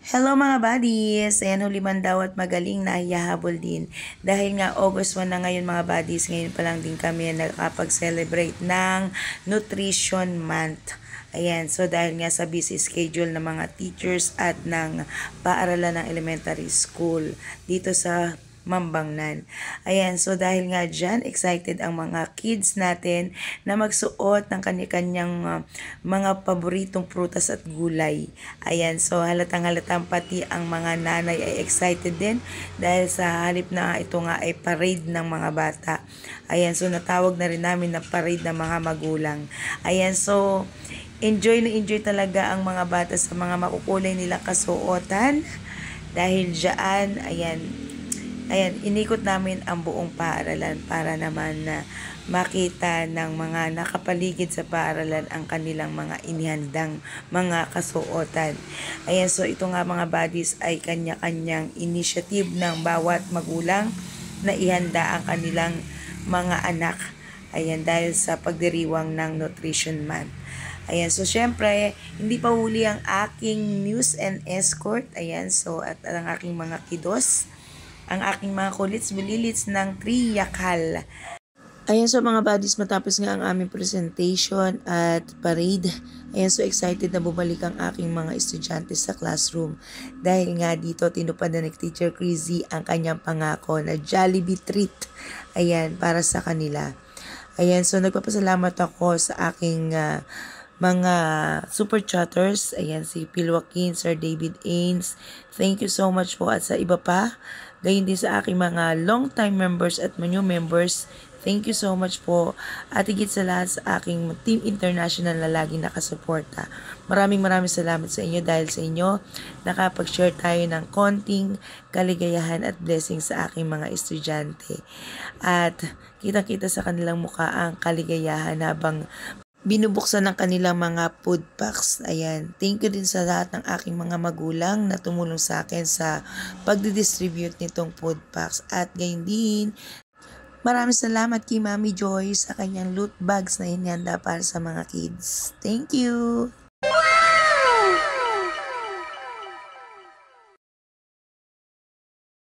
Hello mga buddies! Ayan, huli man daw at magaling na ihahabol din. Dahil nga August 1 na ngayon mga buddies, ngayon pa lang din kami nakapag-celebrate ng Nutrition Month. Ayan, so dahil nga sa busy schedule ng mga teachers at ng paaralan ng elementary school dito sa Mambangnan. Ayan, so dahil nga dyan, excited ang mga kids natin na magsuot ng kanya-kanyang mga paboritong prutas at gulay. Ayan, so halatang-halatang pati ang mga nanay ay excited din dahil sa halip na ito nga ay parade ng mga bata. Ayan, so natawag na rin namin na parade ng mga magulang. Ayan, so enjoy na enjoy talaga ang mga bata sa mga makukulay nilang kasuotan. Dahil dyan, ayan, inikot namin ang buong paaralan para naman na makita ng mga nakapaligid sa paaralan ang kanilang mga inihandang mga kasuotan. Ayan, so ito nga mga buddies ay kanya-kanyang initiative ng bawat magulang na ihanda ang kanilang mga anak. Ayan, dahil sa pagdiriwang ng Nutrition Month. Ayan, so syempre, hindi pa huli ang aking news and escort. Ayan, so at ang aking mga kidos, ang aking mga kulits bililits ng Triyakal. Ayan, so mga buddies, matapos nga ang aming presentation at parade, ayan, so excited na bumalik ang aking mga estudyante sa classroom. Dahil nga dito, tinupad na ni Teacher Crazy ang kanyang pangako na Jollibee treat, ayan, para sa kanila. Ayan, so nagpapasalamat ako sa aking mga super chatters. Ayan, si Phil Joaquin, Sir David Ains. Thank you so much po. At sa iba pa, gayon din sa aking mga long-time members at new members. Thank you so much po. At higit sa lahat sa aking Team International na laging nakasuporta. Maraming salamat sa inyo dahil sa inyo nakapag-share tayo ng konting kaligayahan at blessing sa aking mga estudyante. At kitang-kita sa kanilang mukha ang kaligayahan habang binubuksan ng kanilang mga food packs. Ayan. Thank you din sa lahat ng aking mga magulang na tumulong sa akin sa pagdidistribute nitong food packs. At gayon din, maraming salamat kay Mami Joy sa kanyang loot bags na inihanda para sa mga kids. Thank you!